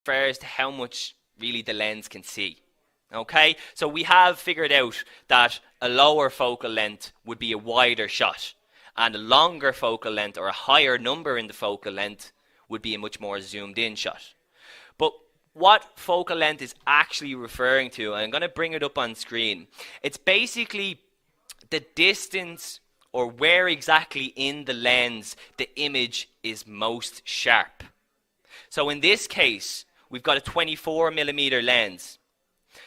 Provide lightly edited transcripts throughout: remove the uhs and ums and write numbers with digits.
refers to how much really the lens can see. Okay, so we have figured out that a lower focal length would be a wider shot, and a longer focal length, or a higher number in the focal length, would be a much more zoomed in shot. But what focal length is actually referring to, I'm going to bring it up on screen. It's basically the distance, or where exactly in the lens the image is most sharp. So in this case, we've got a 24mm lens.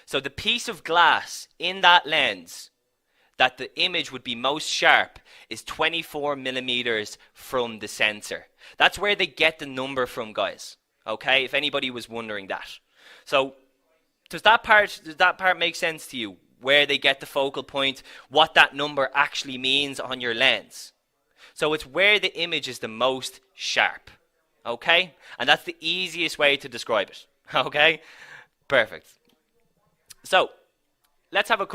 So the piece of glass in that lens that the image would be most sharp is 24mm from the sensor. That's where they get the number from, guys. Okay, if anybody was wondering that. So does that part make sense to you? Where they get the focal point, what that number actually means on your lens. So it's where the image is the most sharp. Okay? And that's the easiest way to describe it. Okay? Perfect. So let's have a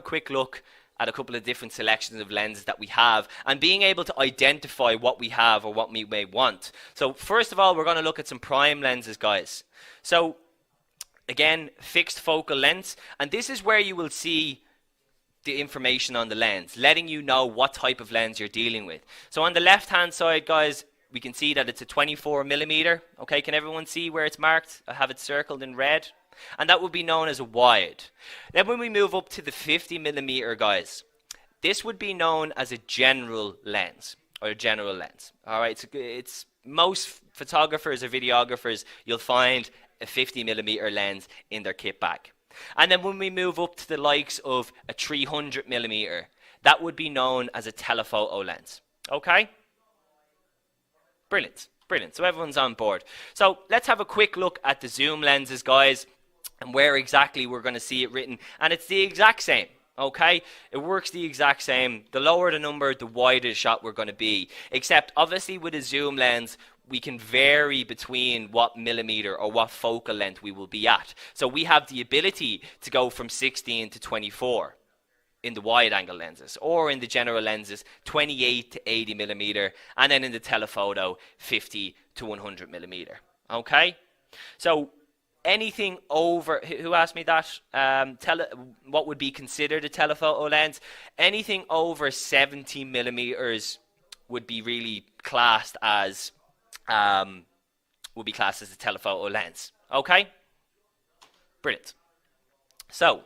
quick look at a couple of different selections of lenses that we have, and being able to identify what we have or what we may want. So first of all, we're going to look at some prime lenses, guys. So again, fixed focal lengths, and this is where you will see the information on the lens, letting you know what type of lens you're dealing with. So on the left hand side, guys, we can see that it's a 24mm. Okay, can everyone see where it's marked? I have it circled in red. And that would be known as a wide. Then when we move up to the 50mm, guys, this would be known as a general lens, or a general lens. All right, it's most photographers or videographers, you'll find a 50mm lens in their kit bag. And then when we move up to the likes of a 300mm, that would be known as a telephoto lens. Okay? Brilliant, brilliant. So everyone's on board. So let's have a quick look at the zoom lenses, guys, and where exactly we're going to see it written. And it's the exact same, okay? It works the exact same. The lower the number, the wider the shot we're going to be. Except, obviously, with a zoom lens, we can vary between what millimeter or what focal length we will be at. So we have the ability to go from 16 to 24 in the wide angle lenses, or in the general lenses, 28 to 80mm, and then in the telephoto, 50 to 100mm. Okay? So anything over, who asked me that? What would be considered a telephoto lens? Anything over 70mm would be really classed as a telephoto lens. Okay? Brilliant. So,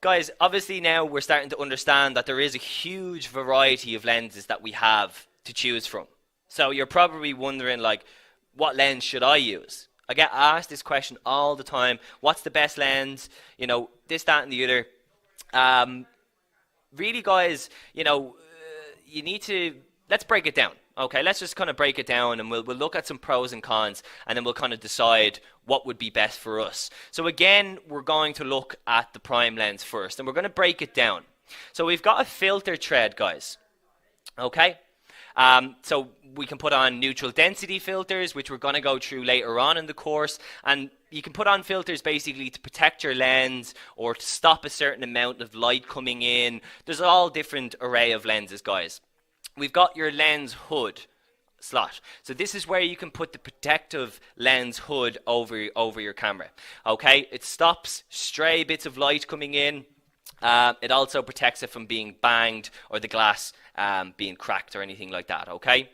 guys, obviously now we're starting to understand that there is a huge variety of lenses that we have to choose from. So you're probably wondering, like, what lens should I use? I get asked this question all the time. What's the best lens? You know, this, that, and the other. Really, guys, you know, you need to, let's break it down. Okay, let's just kind of break it down, and we'll look at some pros and cons, and then we'll kind of decide what would be best for us. So again, we're going to look at the prime lens first, and we're going to break it down. So we've got a filter thread, guys. Okay? So we can put on neutral density filters, which we're going to go through later on in the course, and you can put on filters basically to protect your lens or to stop a certain amount of light coming in. There's all different array of lenses, guys. We've got your lens hood slot. So this is where you can put the protective lens hood over your camera. Okay, it stops stray bits of light coming in. It also protects it from being banged or the glass being cracked or anything like that. Okay,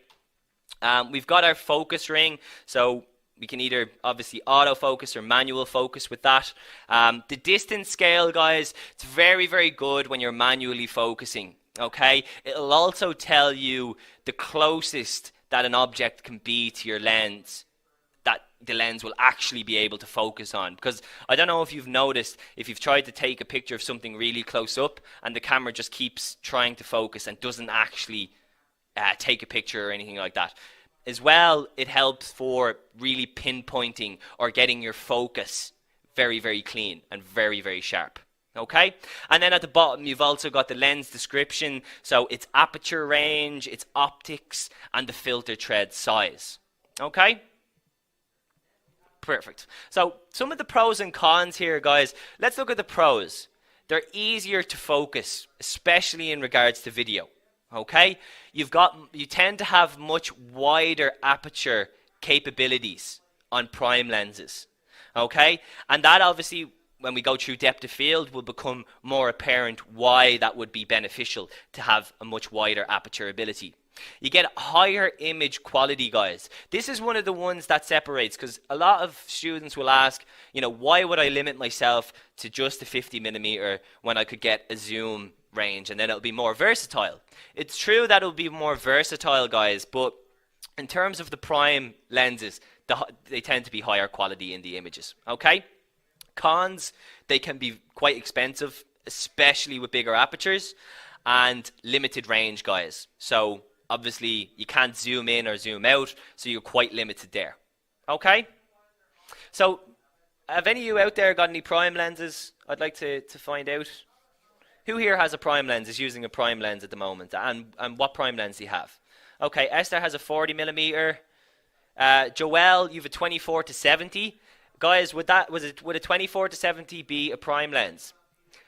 we've got our focus ring, so we can either obviously autofocus or manual focus with that. The distance scale, guys, it's very, very good when you're manually focusing. Okay, it'll also tell you the closest that an object can be to your lens that the lens will actually be able to focus on. Because I don't know if you've noticed, if you've tried to take a picture of something really close up and the camera just keeps trying to focus and doesn't actually take a picture or anything like that. As well, it helps for really pinpointing or getting your focus very, very clean and very, very sharp. Okay, and then at the bottom you've also got the lens description, so it's aperture range, its optics, and the filter thread size. Okay, perfect. So some of the pros and cons here, guys. Let's look at the pros. They're easier to focus, especially in regards to video. Okay, you tend to have much wider aperture capabilities on prime lenses. Okay, and that obviously, when we go through depth of field, will become more apparent why that would be beneficial to have a much wider aperture ability. You get higher image quality, guys. This is one of the ones that separates, because a lot of students will ask, why would I limit myself to just a 50mm when I could get a zoom range and then it'll be more versatile? It's true that it'll be more versatile, guys, but in terms of the prime lenses, they tend to be higher quality in the images. Okay? Cons, they can be quite expensive, especially with bigger apertures, and limited range, guys. So obviously you can't zoom in or zoom out, so you're quite limited there. Okay? So have any of you out there got any prime lenses? I'd like to find out. Who here has a prime lens, is using a prime lens at the moment, and what prime lens do you have? Okay, Esther has a 40mm. Joelle, you have a 24-70. Guys, would a 24-70 be a prime lens?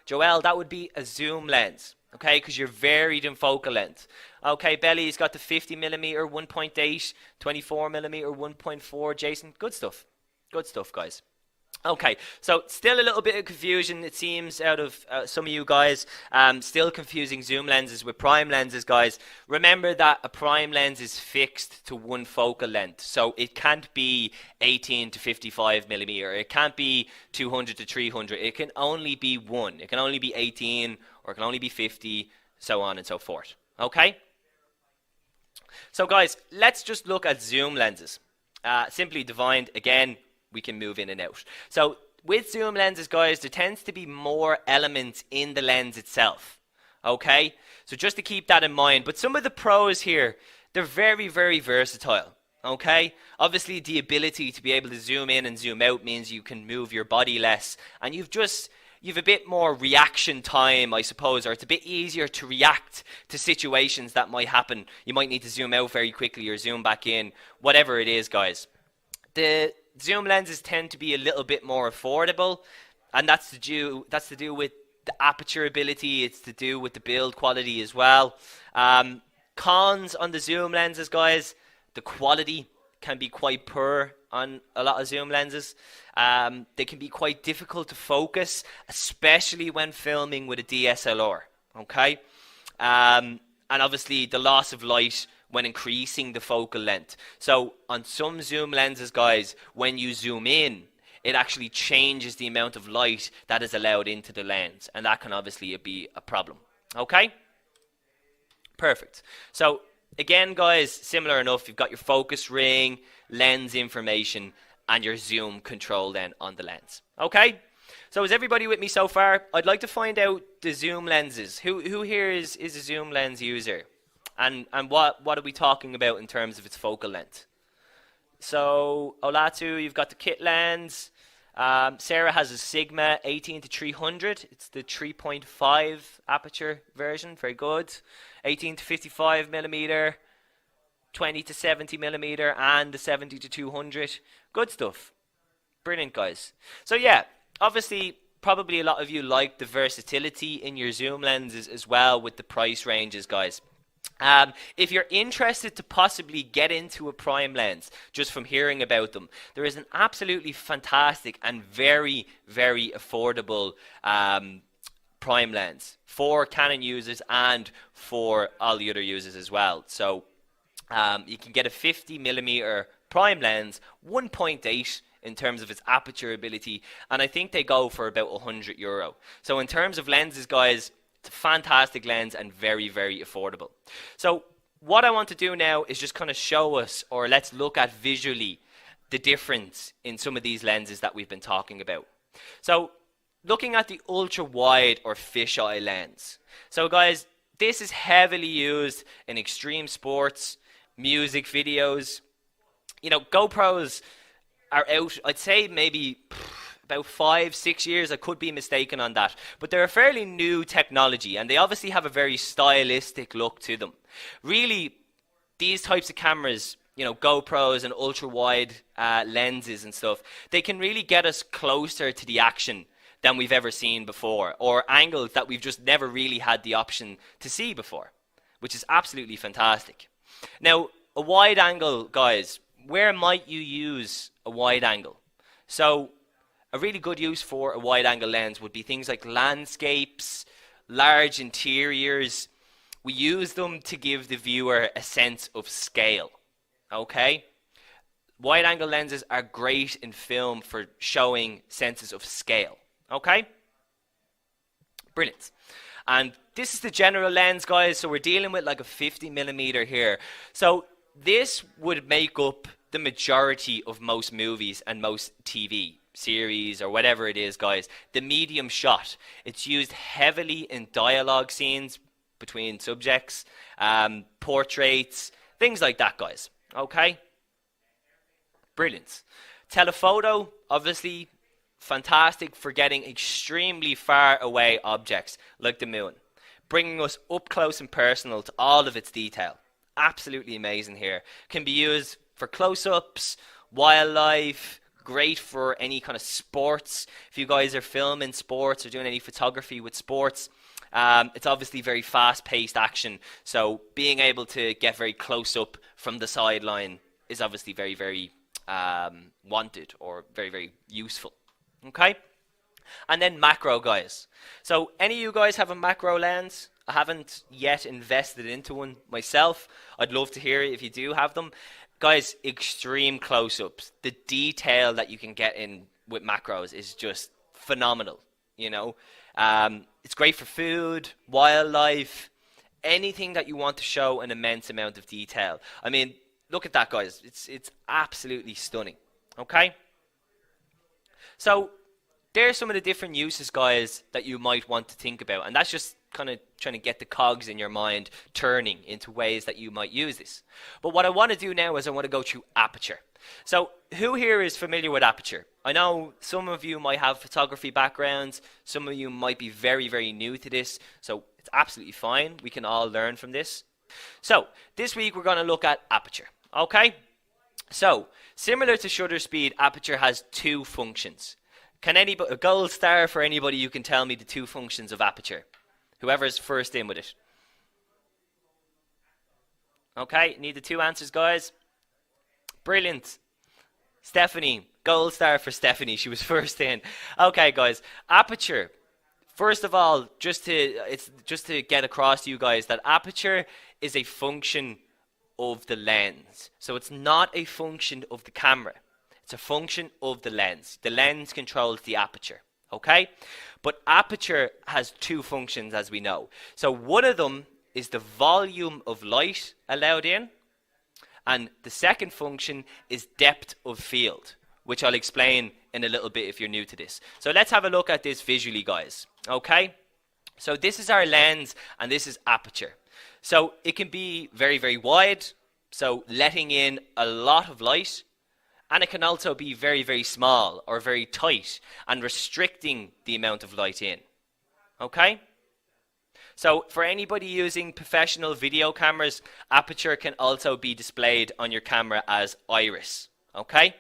Joelle, that would be a zoom lens, okay, because you're varied in focal length. Okay, Belly's got the 50mm 1.8, 24mm 1.4. Jason, good stuff. Good stuff, guys. Okay, so still a little bit of confusion, it seems, out of some of you guys. Still confusing zoom lenses with prime lenses, guys. Remember that a prime lens is fixed to one focal length, so it can't be 18-55mm. It can't be 200-300. It can only be one. It can only be 18, or it can only be 50, so on and so forth. Okay? So, guys, let's just look at zoom lenses. Simply defined, again, we can move in and out. So with zoom lenses, guys, there tends to be more elements in the lens itself. Okay, so just to keep that in mind. But some of the pros here, they're very, very versatile. Okay, obviously the ability to be able to zoom in and zoom out means you can move your body less, and you've a bit more reaction time, I suppose, or it's a bit easier to react to situations that might happen. You might need to zoom out very quickly or zoom back in, whatever it is, guys. The zoom lenses tend to be a little bit more affordable, and that's to do with the aperture ability. It's to do with the build quality as well. Cons on the zoom lenses, guys, the quality can be quite poor on a lot of zoom lenses. They can be quite difficult to focus, especially when filming with a DSLR. Okay, and obviously the loss of light when increasing the focal length. So on some zoom lenses, guys, when you zoom in, it actually changes the amount of light that is allowed into the lens, and that can obviously be a problem. Okay? Perfect. So again, guys, similar enough, you've got your focus ring, lens information, and your zoom control then on the lens. Okay? So is everybody with me so far? I'd like to find out the zoom lenses. Who here is a zoom lens user? And what are we talking about in terms of its focal length? So Olatu, you've got the kit lens. Sarah has a Sigma 18-300. It's the 3.5 aperture version. Very good. 18-55mm, 20-70mm, and the 70-200. Good stuff. Brilliant, guys. So yeah, obviously, probably a lot of you like the versatility in your zoom lenses as well with the price ranges, guys. If you're interested to possibly get into a prime lens just from hearing about them, there is an absolutely fantastic and very, very affordable prime lens for Canon users and for all the other users as well. So you can get a 50mm prime lens, 1.8 in terms of its aperture ability, and I think they go for about €100. So in terms of lenses, guys, it's a fantastic lens and very, very affordable. So what I want to do now is just kind of show us, or let's look at visually, the difference in some of these lenses that we've been talking about. So looking at the ultra wide or fisheye lens. So guys, this is heavily used in extreme sports, music videos. You know, GoPros are out, I'd say maybe about 5-6 years. I could be mistaken on that, but they're a fairly new technology, and they obviously have a very stylistic look to them. Really, these types of cameras, you know, GoPros and ultra wide lenses and stuff, they can really get us closer to the action than we've ever seen before, or angles that we've just never really had the option to see before, which is absolutely fantastic. Now, a wide angle, guys, where might you use a wide angle? So a really good use for a wide angle lens would be things like landscapes, large interiors. We use them to give the viewer a sense of scale. Okay? Wide angle lenses are great in film for showing senses of scale. Okay? Brilliant. And this is the general lens, guys. So we're dealing with like a 50mm here. So this would make up the majority of most movies and most TV series or whatever it is, guys. The medium shot. It's used heavily in dialogue scenes between subjects, portraits, things like that, guys. Okay? Brilliant. Telephoto, obviously, fantastic for getting extremely far away objects like the moon, bringing us up close and personal to all of its detail. Absolutely amazing here. Can be used for close-ups, wildlife, great for any kind of sports. If you guys are filming sports or doing any photography with sports, it's obviously very fast-paced action, so being able to get very close up from the sideline is obviously very, very wanted or very, very useful. Okay? And then macro, guys. So any of you guys have a macro lens? I haven't yet invested into one myself. I'd love to hear it if you do have them. Guys, extreme close-ups. The detail that you can get in with macros is just phenomenal, you know. It's great for food, wildlife, anything that you want to show an immense amount of detail. I mean, look at that, guys. It's absolutely stunning. Okay? So there's some of the different uses, guys, that you might want to think about. And that's just kind of trying to get the cogs in your mind turning into ways that you might use this. But what I want to do now is I want to go through aperture. So who here is familiar with aperture? I know some of you might have photography backgrounds. Some of you might be very, very new to this. So it's absolutely fine. We can all learn from this. So this week we're going to look at aperture. Okay? So similar to shutter speed, aperture has two functions. Can anybody, a gold star for anybody who can tell me the two functions of aperture? Whoever's first in with it. Okay, need the two answers, guys. Brilliant. Stephanie, gold star for Stephanie. She was first in. Okay, guys, aperture. First of all, just to get across to you guys that aperture is a function of the lens. So it's not a function of the camera. It's a function of the lens. The lens controls the aperture. Okay? But aperture has two functions, as we know. So one of them is the volume of light allowed in. And the second function is depth of field, which I'll explain in a little bit if you're new to this. So let's have a look at this visually, guys. Okay? So this is our lens, and this is aperture. So it can be very, very wide, so letting in a lot of light. And it can also be very, very small or very tight and restricting the amount of light in. Okay? So for anybody using professional video cameras, aperture can also be displayed on your camera as iris. Okay?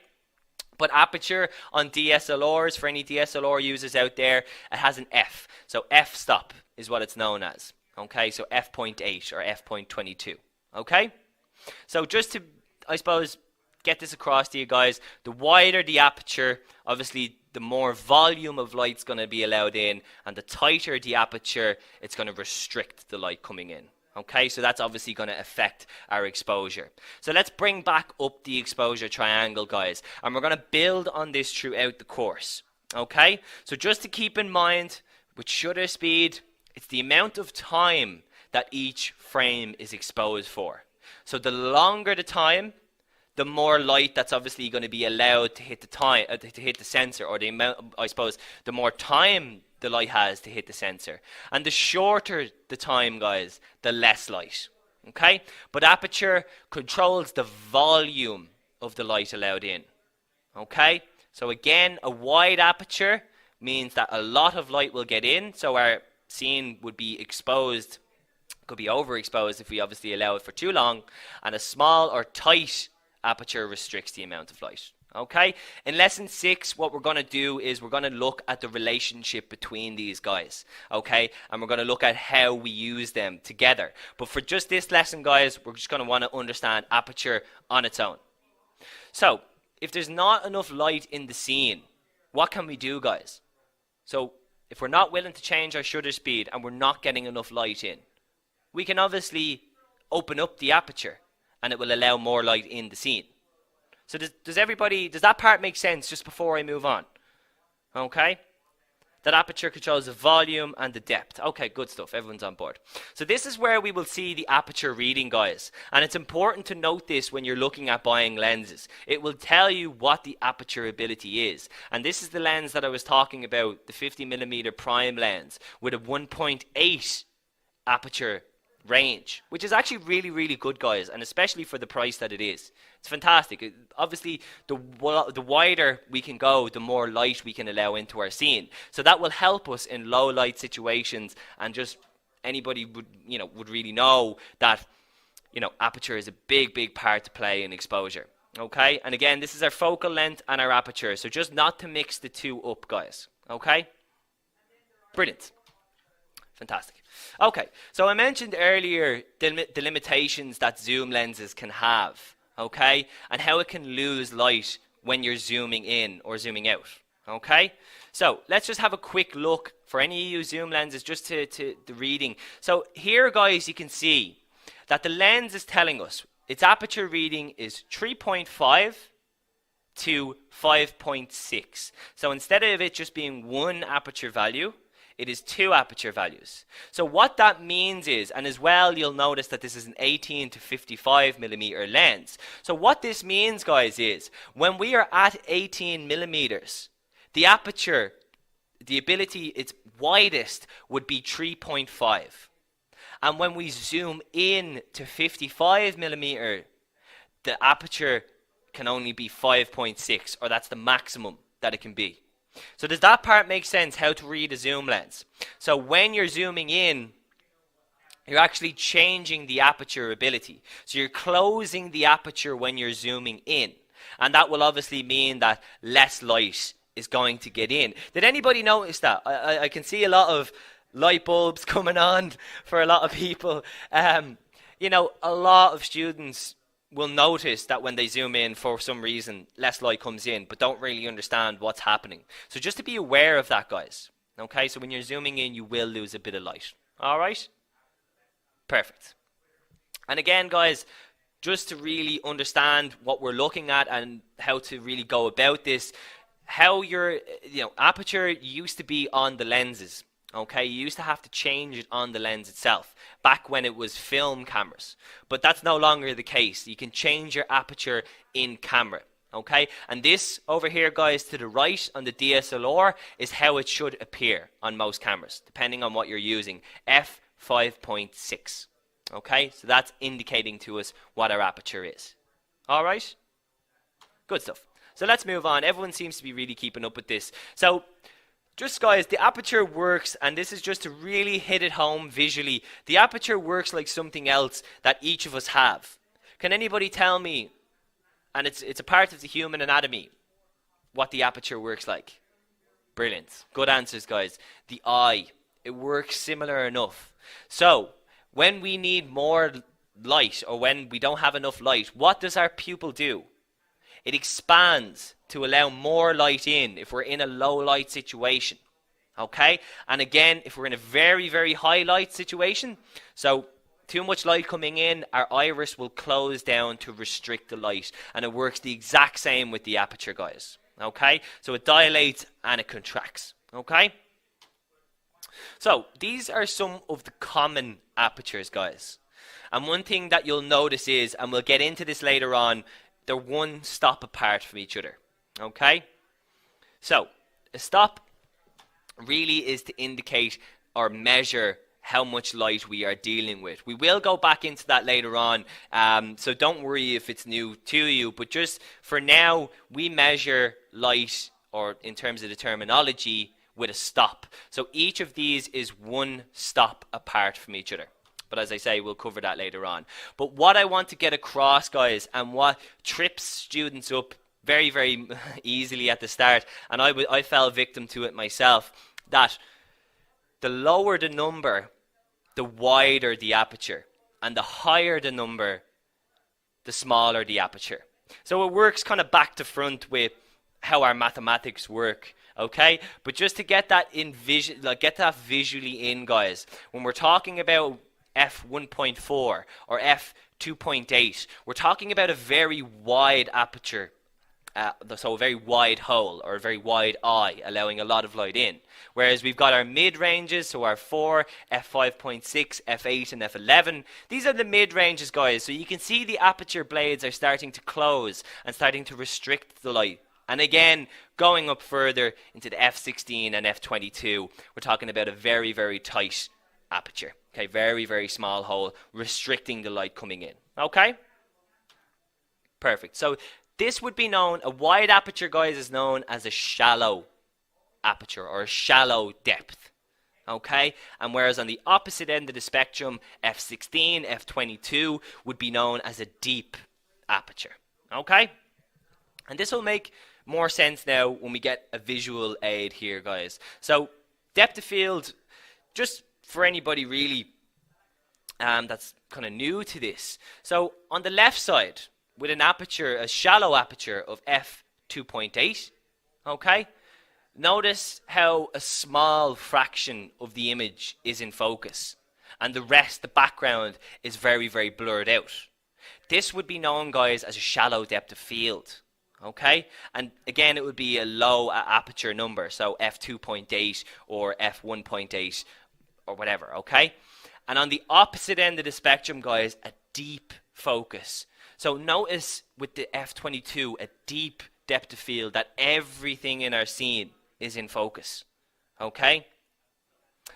But aperture on DSLRs, for any DSLR users out there, it has an f. So f-stop is what it's known as. Okay? So f.8 or f.22. Okay? So just to, I suppose, get this across to you guys, the wider the aperture, obviously the more volume of light's going to be allowed in, and the tighter the aperture, it's going to restrict the light coming in. Okay, so that's obviously going to affect our exposure. So let's bring back up the exposure triangle, guys, and we're going to build on this throughout the course. Okay, so just to keep in mind, with shutter speed, it's the amount of time that each frame is exposed for. So the longer the time, the more light that's obviously going to be allowed to hit the sensor, or the amount, I suppose, the more time the light has to hit the sensor. And the shorter the time, guys, the less light. Okay? But aperture controls the volume of the light allowed in. Okay? So again, a wide aperture means that a lot of light will get in, so our scene would be exposed, could be overexposed if we obviously allow it for too long, and a small or tight aperture restricts the amount of light. Okay, in lesson 6, what we're going to do is we're going to look at the relationship between these guys. Okay, and we're going to look at how we use them together. But for just this lesson, guys, we're just going to want to understand aperture on its own. So, if there's not enough light in the scene, what can we do, guys? So, if we're not willing to change our shutter speed and we're not getting enough light in, we can obviously open up the aperture and it will allow more light in the scene. So does that part make sense just before I move on? Okay? That aperture controls the volume and the depth. Okay, good stuff. Everyone's on board. So this is where we will see the aperture reading, guys. And it's important to note this when you're looking at buying lenses. It will tell you what the aperture ability is. And this is the lens that I was talking about, the 50mm prime lens with a 1.8 aperture range, which is actually really, really good, guys, and especially for the price that it is. It's fantastic. Obviously, the wider we can go, the more light we can allow into our scene. So that will help us in low light situations, and just anybody would really know that aperture is a big part to play in exposure. Okay, and again, this is our focal length and our aperture, so just not to mix the two up, guys. Okay, brilliant. Fantastic. Okay, so I mentioned earlier the limitations that zoom lenses can have, okay, and how it can lose light when you're zooming in or zooming out, okay? So let's just have a quick look for any of you zoom lenses just to the reading. So here, guys, you can see that the lens is telling us its aperture reading is 3.5 to 5.6. So instead of it just being one aperture value, it is two aperture values. So what that means is, and as well you'll notice that this is an 18 to 55mm lens. So what this means, guys, is when we are at 18mm, the aperture, the ability, its widest would be 3.5. And when we zoom in to 55mm, the aperture can only be 5.6, or that's the maximum that it can be. So does that part make sense, how to read a zoom lens? So when you're zooming in, you're actually changing the aperture ability. So you're closing the aperture when you're zooming in. And that will obviously mean that less light is going to get in. Did anybody notice that? I can see a lot of light bulbs coming on for a lot of people. A lot of students will notice that when they zoom in, for some reason, less light comes in, but don't really understand what's happening. So just to be aware of that, guys. Okay, so when you're zooming in, you will lose a bit of light. All right? Perfect. And again, guys, just to really understand what we're looking at and how to really go about this, how your aperture used to be on the lenses. Okay, you used to have to change it on the lens itself back when it was film cameras, but that's no longer the case. You can change your aperture in camera. Okay, and this over here, guys, to the right on the DSLR is how it should appear on most cameras, depending on what you're using. f5.6. Okay, so that's indicating to us what our aperture is. All right, good stuff. So let's move on. Everyone seems to be really keeping up with this. So just, guys, the aperture works, and this is just to really hit it home visually. The aperture works like something else that each of us have. Can anybody tell me, and it's a part of the human anatomy, what the aperture works like? Brilliant. Good answers, guys. The eye. It works similar enough. So when we need more light, or when we don't have enough light, what does our pupil do? It expands to allow more light in if we're in a low light situation. Okay? And again, if we're in a very, very high light situation, so too much light coming in, our iris will close down to restrict the light. And it works the exact same with the aperture, guys. Okay? So it dilates and it contracts. Okay? So these are some of the common apertures, guys. And one thing that you'll notice is, and we'll get into this later on, they're one stop apart from each other. Okay? So, a stop really is to indicate or measure how much light we are dealing with. We will go back into that later on, so don't worry if it's new to you, but just for now, we measure light, or in terms of the terminology, with a stop. So each of these is one stop apart from each other. But as I say, we'll cover that later on. But what I want to get across, guys, and what trips students up very, very easily at the start, and I fell victim to it myself, that the lower the number, the wider the aperture. And the higher the number, the smaller the aperture. So it works kind of back to front with how our mathematics work. Okay, but just to get that get that visually in, guys, when we're talking about f1.4 or f2.8, we're talking about a very wide aperture, so a very wide hole or a very wide eye, allowing a lot of light in. Whereas we've got our mid ranges, so our 4, f5.6, f8, and f11. These are the mid ranges, guys. So you can see the aperture blades are starting to close and starting to restrict the light. And again, going up further into the f16 and f22, we're talking about a very, very tight aperture. Okay, very, very small hole, restricting the light coming in. Okay? Perfect. So this would be known, a wide aperture, guys, is known as a shallow aperture or a shallow depth. Okay? And whereas on the opposite end of the spectrum, f16, f22 would be known as a deep aperture. Okay? And this will make more sense now when we get a visual aid here, guys. So depth of field, just for anybody really that's kind of new to this. So on the left side, with an aperture, a shallow aperture of f2.8, okay, notice how a small fraction of the image is in focus and the rest, the background, is very, very blurred out. This would be known, guys, as a shallow depth of field. Okay, and again, it would be a low aperture number, so f2.8 or f1.8 or whatever. Okay, and on the opposite end of the spectrum, guys, a deep focus. So notice with the f22, a deep depth of field, that everything in our scene is in focus. Okay,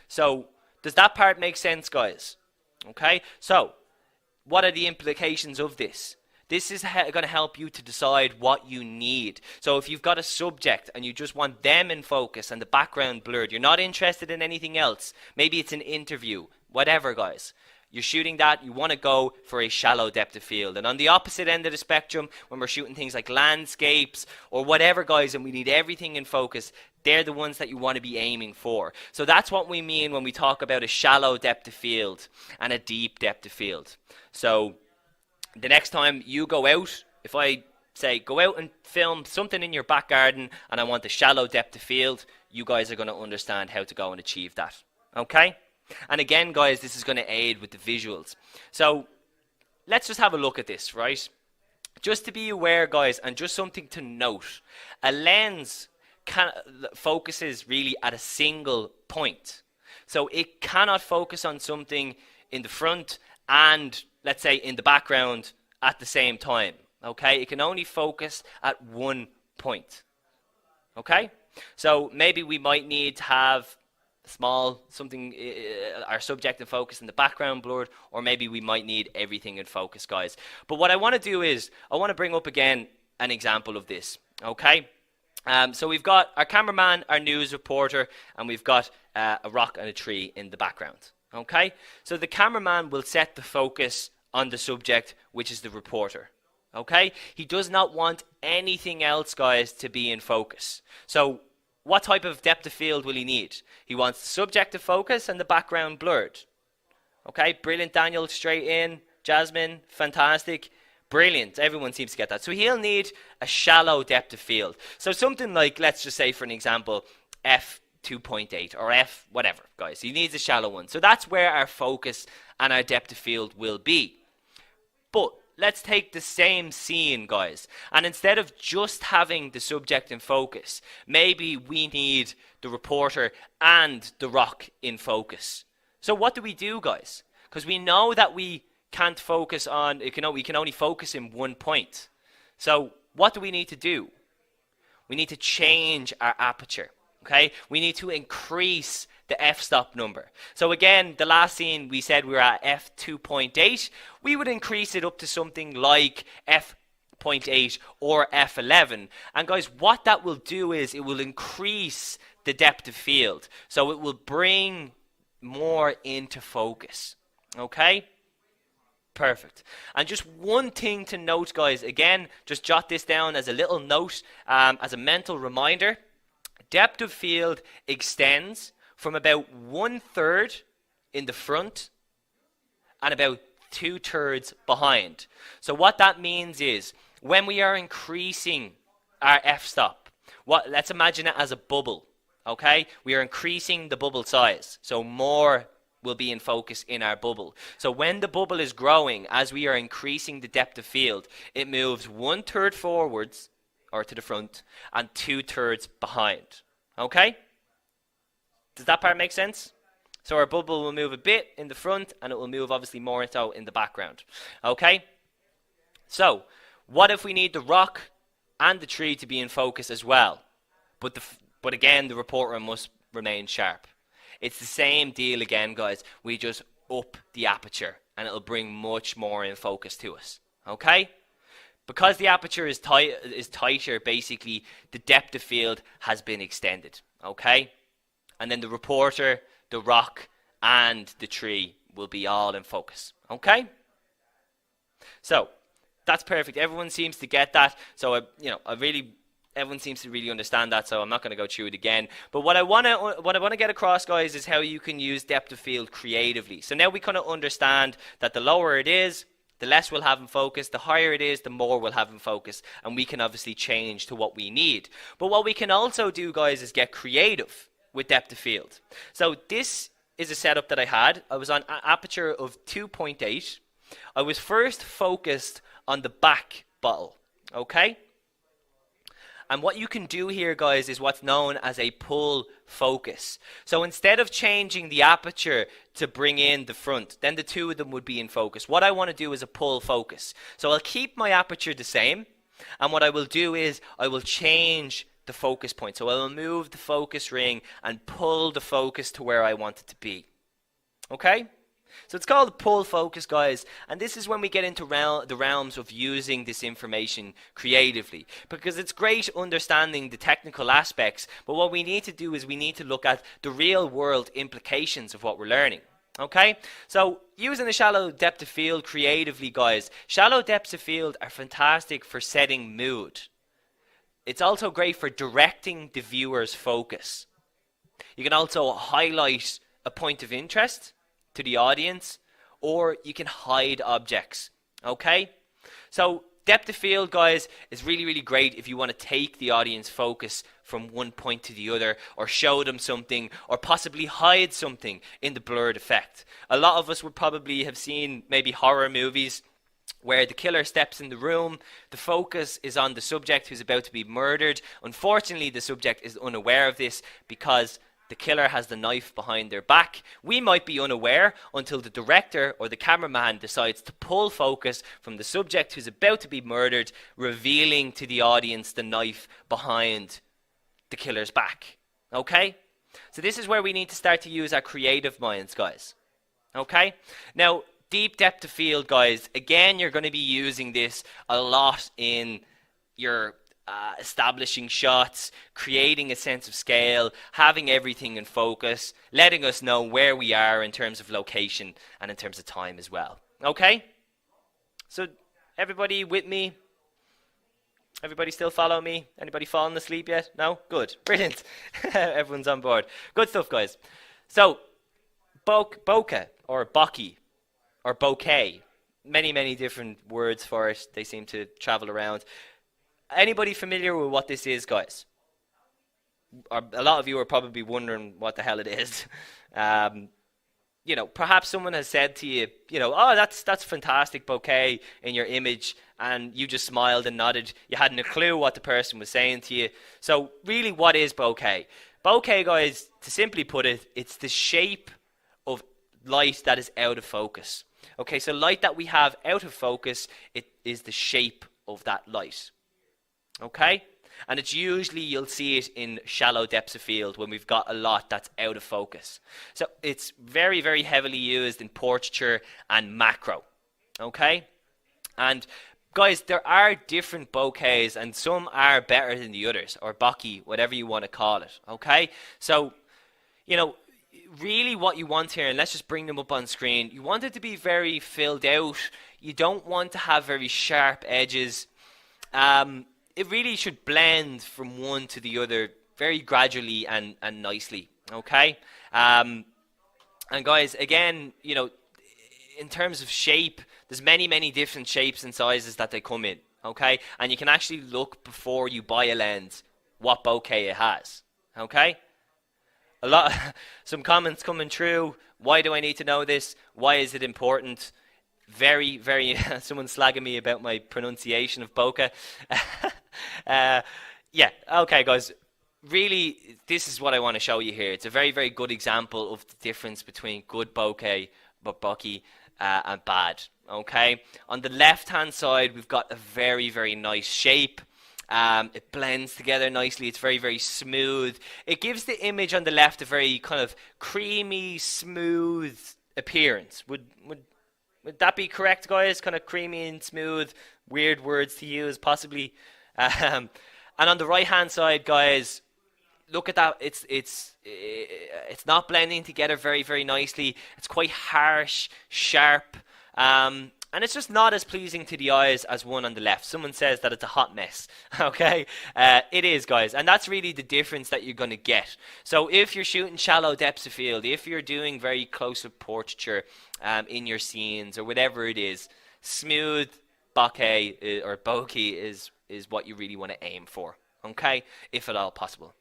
so does that part make sense, guys? Okay, so what are the implications of this? This is going to help you to decide what you need. So if you've got a subject and you just want them in focus and the background blurred, you're not interested in anything else. Maybe it's an interview, whatever, guys. You're shooting that, you want to go for a shallow depth of field. And on the opposite end of the spectrum, when we're shooting things like landscapes or whatever, guys, and we need everything in focus, they're the ones that you want to be aiming for. So that's what we mean when we talk about a shallow depth of field and a deep depth of field. So the next time you go out, if I say go out and film something in your back garden and I want a shallow depth of field, you guys are going to understand how to go and achieve that. Okay? And again, guys, this is going to aid with the visuals. So let's just have a look at this, right? Just to be aware, guys, and just something to note, a lens focuses really at a single point. So it cannot focus on something in the front and, let's say, in the background at the same time. Okay? It can only focus at one point. Okay? So maybe we might need to have small something, our subject in focus in the background blurred, or maybe we might need everything in focus, guys. But what I want to do is I want to bring up again an example of this. Okay? So we've got our cameraman, our news reporter, and we've got a rock and a tree in the background. Okay? So the cameraman will set the focus on the subject, which is the reporter. Okay? He does not want anything else, guys, to be in focus. So what type of depth of field will he need? He wants the subject to focus and the background blurred. Okay? Brilliant, Daniel. Straight in. Jasmine. Fantastic. Brilliant. Everyone seems to get that. So he'll need a shallow depth of field. So something like, let's just say for an example, f2.8 or f whatever, guys. He needs a shallow one. So that's where our focus and our depth of field will be. But let's take the same scene, guys, and instead of just having the subject in focus, maybe we need the reporter and the rock in focus. So what do we do, guys? Because we know that we can't focus on, we can only focus in one point. So what do we need to do? We need to change our aperture, okay? We need to increase the f-stop number. So again, the last scene we said we were at f2.8. We would increase it up to something like f.8 or f11. And guys, what that will do is it will increase the depth of field. So it will bring more into focus. Okay? Perfect. And just one thing to note, guys, again, just jot this down as a little note, as a mental reminder. Depth of field extends from about 1/3 in the front and about 2/3 behind. So what that means is when we are increasing our f-stop, let's imagine it as a bubble, okay? We are increasing the bubble size, so more will be in focus in our bubble. So when the bubble is growing, as we are increasing the depth of field, it moves 1/3 forwards, or to the front, and 2/3 behind, okay? Does that part make sense? So our bubble will move a bit in the front, and it will move obviously more so in the background, okay? So, what if we need the rock and the tree to be in focus as well? But again, the reporter must remain sharp. It's the same deal again, guys. We just up the aperture, and it'll bring much more in focus to us. Okay? Because the aperture is tighter, basically, the depth of field has been extended. Okay? And then the reporter, the rock, and the tree will be all in focus. Okay? So, that's perfect. Everyone seems to get that. So, everyone seems to really understand that, so I'm not going to go through it again. But what I want to get across, guys, is how you can use depth of field creatively. So now we kind of understand that the lower it is, the less we'll have in focus. The higher it is, the more we'll have in focus. And we can obviously change to what we need. But what we can also do, guys, is get creative with depth of field. So this is a setup that I had. I was on an aperture of 2.8. I was first focused on the back bottle, okay? And what you can do here, guys, is what's known as a pull focus. So instead of changing the aperture to bring in the front, then the two of them would be in focus. What I want to do is a pull focus. So I'll keep my aperture the same. And what I will do is I will change the focus point. So I will move the focus ring and pull the focus to where I want it to be. Okay? So it's called pull focus, guys, and this is when we get into the realms of using this information creatively, because it's great understanding the technical aspects, but what we need to do is we need to look at the real world implications of what we're learning. Okay, so using the shallow depth of field creatively, guys, shallow depths of field are fantastic for setting mood. It's also great for directing the viewer's focus. You can also highlight a point of interest to the audience, or you can hide objects. Okay, so depth of field, guys, is really, really great if you want to take the audience focus from one point to the other, or show them something, or possibly hide something in the blurred effect. A lot of us would probably have seen maybe horror movies where the killer steps in the room, the focus is on the subject who's about to be murdered. Unfortunately, the subject is unaware of this because the killer has the knife behind their back. We might be unaware until the director or the cameraman decides to pull focus from the subject who's about to be murdered, revealing to the audience the knife behind the killer's back. Okay? So this is where we need to start to use our creative minds, guys. Okay? Now, deep depth of field, guys, again, you're going to be using this a lot in your establishing shots, creating a sense of scale, having everything in focus, letting us know where we are in terms of location and in terms of time as well. Okay? So everybody with me? Everybody still follow me? Anybody fallen asleep yet? No? Good. Brilliant. Everyone's on board. Good stuff, guys. So bokeh or bokeh or bouquet. Many, many different words for it. They seem to travel around. Anybody familiar with what this is, guys? Or a lot of you are probably wondering what the hell it is. Perhaps someone has said to you, oh, that's fantastic bouquet in your image, and you just smiled and nodded. You hadn't a clue what the person was saying to you. So really, what is bokeh? Bokeh, guys, to simply put it, it's the shape of light that is out of focus. Okay, so light that we have out of focus, it is the shape of that light. Okay? And it's usually, you'll see it in shallow depths of field when we've got a lot that's out of focus. So it's very, very heavily used in portraiture and macro. Okay? And guys, there are different bokehs, and some are better than the others, or bokeh, whatever you want to call it. Okay? So, really what you want here, and let's just bring them up on screen, you want it to be very filled out. You don't want to have very sharp edges. It really should blend from one to the other very gradually and nicely, okay? And guys, again, in terms of shape, there's many, many different shapes and sizes that they come in, Okay, and you can actually look before you buy a lens what bokeh it has. Okay, a lot, some comments coming through. Why do I need to know this? Why is it important? Very, very. Someone slagging me about my pronunciation of bokeh. uh, yeah. Okay, guys. Really, this is what I want to show you here. It's a very, very good example of the difference between good bokeh, but bokeh, and bad. Okay. On the left-hand side, we've got a very, very nice shape. It blends together nicely. It's very, very smooth. It gives the image on the left a very kind of creamy, smooth appearance. Would that be correct, guys? Kind of creamy and smooth. Weird words to use, possibly. And on the right-hand side, guys, look at that. It's not blending together very, very nicely. It's quite harsh, sharp. And it's just not as pleasing to the eyes as one on the left. Someone says that it's a hot mess. Okay, it is, guys, and that's really the difference that you're going to get. So if you're shooting shallow depths of field, if you're doing very close-up portraiture in your scenes or whatever it is, smooth bokeh or bokeh is what you really want to aim for. Okay, if at all possible.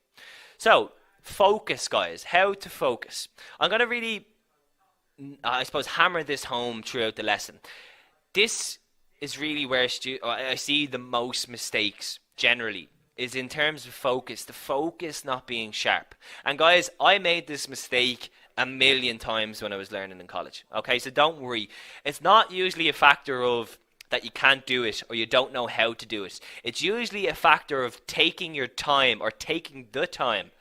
So focus, guys. How to focus? I'm going to really, I suppose, hammer this home throughout the lesson. This is really where I see the most mistakes generally, is in terms of focus, the focus not being sharp. And guys, I made this mistake a million times when I was learning in college. Okay, so don't worry. It's not usually a factor of that you can't do it or you don't know how to do it. It's usually a factor of taking your time or taking the time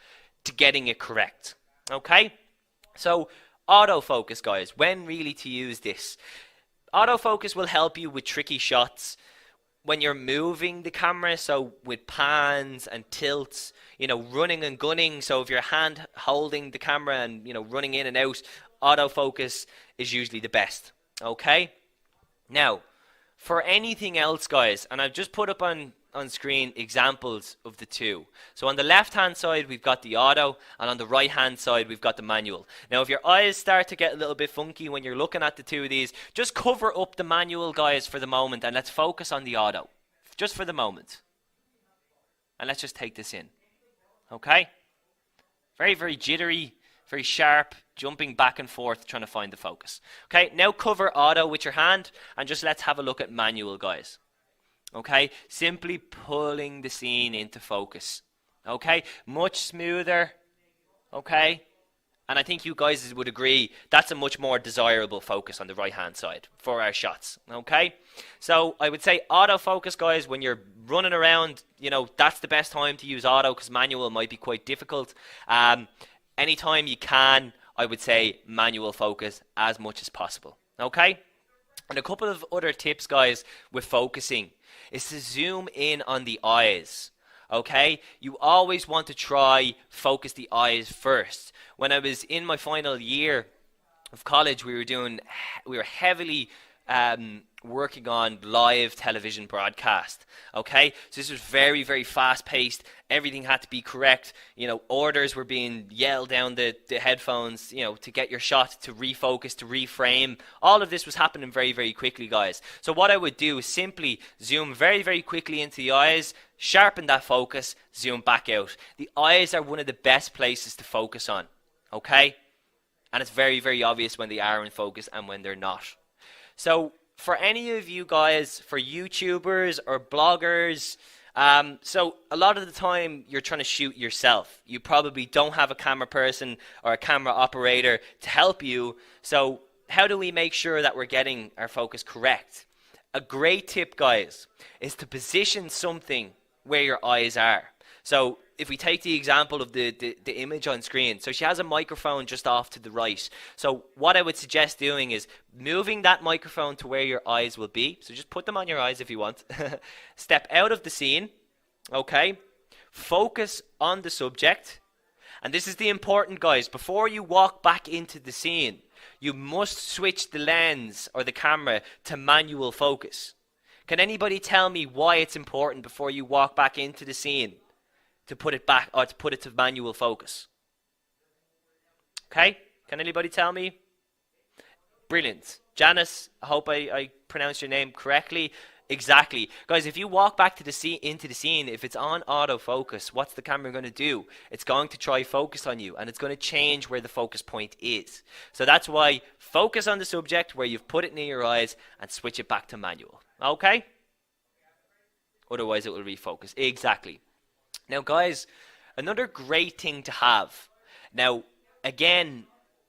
to getting it correct. Okay, so autofocus, guys, when really to use this. Autofocus will help you with tricky shots when you're moving the camera, so with pans and tilts, running and gunning. So if your hand holding the camera and, running in and out, autofocus is usually the best. Okay? Now, for anything else, guys, and I've just put up on screen examples of the two. So on the left hand side we've got the auto, and on the right hand side we've got the manual. Now if your eyes start to get a little bit funky when you're looking at the two of these, just cover up the manual, guys, for the moment, and let's focus on the auto just for the moment, and let's just take this in. Okay, very, very jittery, very sharp, jumping back and forth trying to find the focus. Okay, now cover auto with your hand and just let's have a look at manual, guys. Okay, simply pulling the scene into focus. Okay, much smoother. Okay, and I think you guys would agree that's a much more desirable focus on the right hand side for our shots. Okay, so I would say autofocus, guys, when you're running around, that's the best time to use auto, because manual might be quite difficult. Anytime you can, I would say manual focus as much as possible. Okay, and a couple of other tips, guys, with focusing is to zoom in on the eyes. Okay, you always want to try focus the eyes first. When I was in my final year of college, we were heavily working on live television broadcast. Okay, so this was very, very fast paced. Everything had to be correct. Orders were being yelled down the headphones, to get your shot, to refocus, to reframe. All of this was happening very, very quickly, guys. So what I would do is simply zoom very, very quickly into the eyes, sharpen that focus, zoom back out. The eyes are one of the best places to focus on. Okay, and it's very, very obvious when they are in focus and when they're not. So for any of you guys, for YouTubers or bloggers, so a lot of the time you're trying to shoot yourself. You probably don't have a camera person or a camera operator to help you. So how do we make sure that we're getting our focus correct? A great tip, guys, is to position something where your eyes are. So if we take the example of the image on screen, so she has a microphone just off to the right. So what I would suggest doing is moving that microphone to where your eyes will be. So just put them on your eyes if you want. Step out of the scene. Okay. Focus on the subject. And this is the important, guys. Before you walk back into the scene, you must switch the lens or the camera to manual focus. Can anybody tell me why it's important before you walk back into the scene to put it back, or to put it to manual focus? Okay, can anybody tell me? Brilliant. Janice, I hope I pronounced your name correctly. Exactly. Guys, if you walk back to the scene, into the scene, if it's on autofocus, what's the camera going to do? It's going to try focus on you, and it's going to change where the focus point is. So that's why focus on the subject where you've put it near your eyes and switch it back to manual. Okay? Otherwise it will refocus. Exactly. Now guys, another great thing to have. Now, again,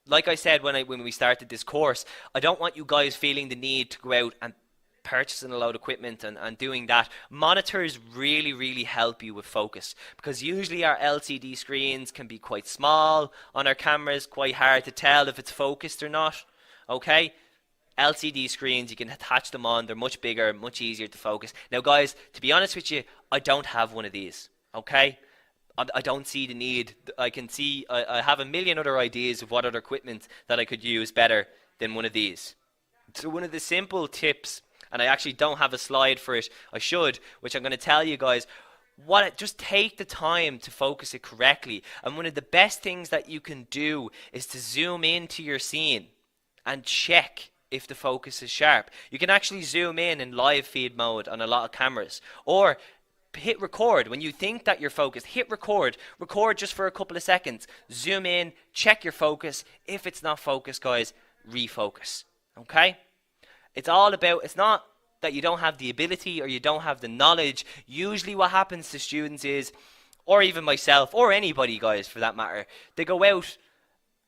like I said when we started this course, I don't want you guys feeling the need to go out and purchasing a load of equipment and doing that. Monitors really, really help you with focus, because usually our LCD screens can be quite small on our cameras, quite hard to tell if it's focused or not. Okay? LCD screens, you can attach them on, they're much bigger, much easier to focus. Now guys, to be honest with you, I don't have one of these. Okay? I don't see the need. I have a million other ideas of what other equipment that I could use better than one of these. So one of the simple tips, and I actually don't have a slide for it, I should, which I'm going to tell you guys, just take the time to focus it correctly. And one of the best things that you can do is to zoom into your scene and check if the focus is sharp. You can actually zoom in live feed mode on a lot of cameras, or hit record. When you think that you're focused, hit record just for a couple of seconds, zoom in, check your focus. If it's not focused, guys, refocus. Okay? It's not that you don't have the ability or you don't have the knowledge. Usually what happens to students is, or even myself, or anybody, guys, for that matter, they go out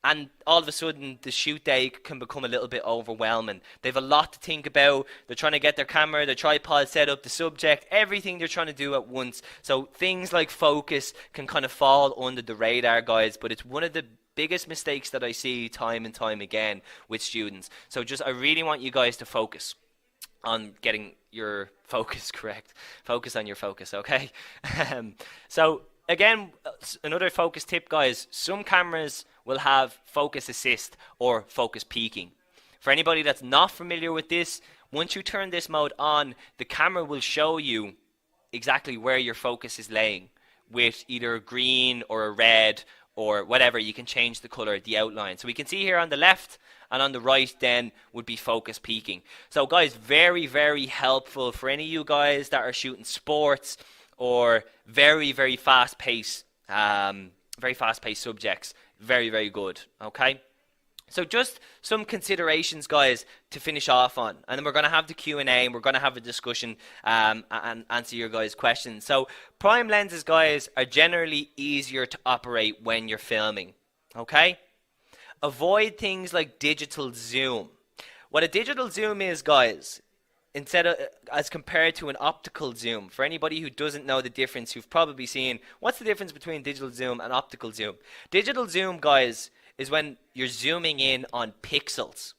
and all of a sudden the shoot day can become a little bit overwhelming. They have a lot to think about. They're trying to get their camera, their tripod set up, the subject, everything they're trying to do at once. So things like focus can kind of fall under the radar, guys, but it's one of the biggest mistakes that I see time and time again with students. So I really want you guys to focus on getting your focus correct. Focus on your focus, okay? So again, another focus tip, guys, some cameras will have focus assist or focus peaking. For anybody that's not familiar with this, once you turn this mode on, the camera will show you exactly where your focus is laying with either a green or a red or whatever. You can change the color, the outline. So we can see here on the left and on the right then would be focus peaking. So guys, very, very helpful for any of you guys that are shooting sports or very, very fast-paced subjects. Very, very good. Okay? So just some considerations, guys, to finish off on. And then we're going to have the Q&A and we're going to have a discussion and answer your guys' questions. So prime lenses, guys, are generally easier to operate when you're filming. Okay? Avoid things like digital zoom. What a digital zoom is, guys, as compared to an optical zoom, for anybody who doesn't know the difference, you've probably seen, what's the difference between digital zoom and optical zoom? Digital zoom, guys, is when you're zooming in on pixels.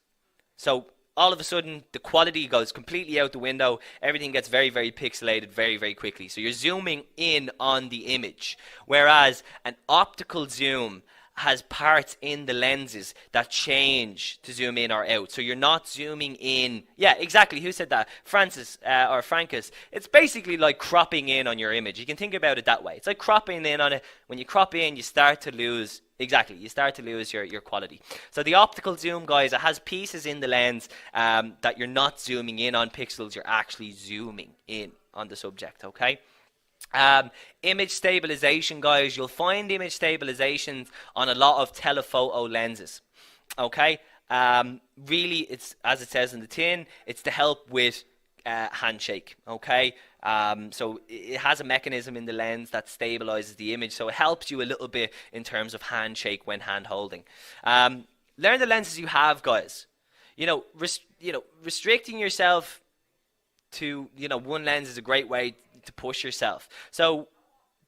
So all of a sudden the quality goes completely out the window, everything gets very, very pixelated very, very quickly. So you're zooming in on the image, whereas an optical zoom has parts in the lenses that change to zoom in or out. So you're not zooming in. Yeah, exactly. Who said that? Francis or Francis. It's basically like cropping in on your image. You can think about it that way. It's like cropping in on it. When you crop in, you start to lose. Exactly, you start to lose your quality. So the optical zoom, guys, it has pieces in the lens that you're not zooming in on pixels. You're actually zooming in on the subject, okay? Image stabilization, guys, you'll find image stabilizations on a lot of telephoto lenses. Okay, really, it's as it says in the tin, it's to help with handshake. Okay, so it has a mechanism in the lens that stabilizes the image, so it helps you a little bit in terms of handshake when hand holding. Learn the lenses you have, guys. Restricting yourself to one lens is a great way to push yourself. So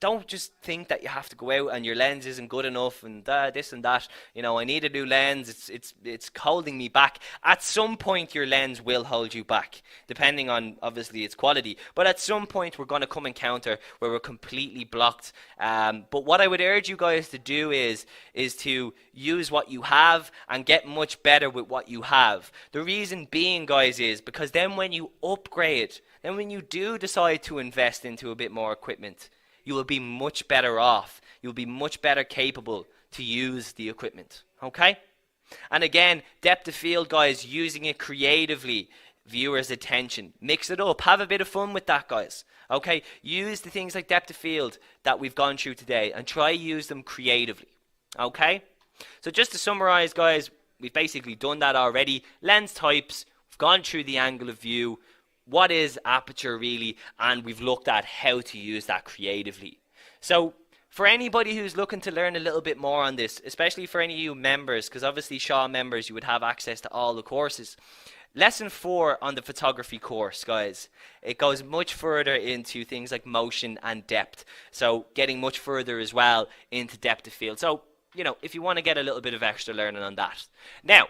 don't just think that you have to go out and your lens isn't good enough and this and that. I need a new lens. It's holding me back. At some point, your lens will hold you back, depending on obviously its quality. But at some point, we're going to come encounter where we're completely blocked. But what I would urge you guys to do is to use what you have and get much better with what you have. The reason being, guys, is because then when you upgrade, then when you do decide to invest into a bit more equipment, you will be much better off. You'll be much better capable to use the equipment. Okay? And again, depth of field, guys, using it creatively. viewers' attention. Mix it up. Have a bit of fun with that, guys. Okay? Use the things like depth of field that we've gone through today and try use them creatively. Okay? So just to summarize, guys, we've basically done that already. Lens types, we've gone through the angle of view, what is aperture really, and we've looked at how to use that creatively. So for anybody who's looking to learn a little bit more on this, especially for any of you members, because obviously Shaw members, you would have access to all the courses. Lesson 4 on the photography course, guys, it goes much further into things like motion and depth. So getting much further as well into depth of field. So, you know, if you want to get a little bit of extra learning on that. Now,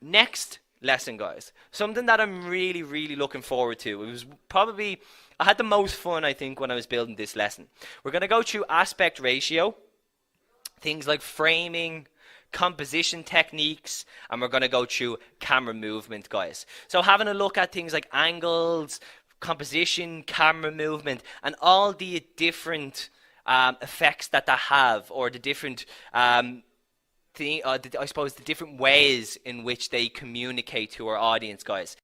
next lesson, guys, something that I'm really, really looking forward to. It was probably, I had the most fun, I think, when I was building this lesson. We're going to go through aspect ratio, things like framing, composition techniques, and we're going to go through camera movement, guys. So having a look at things like angles, composition, camera movement, and all the different effects that have, or the different I suppose the different ways in which they communicate to our audience, guys.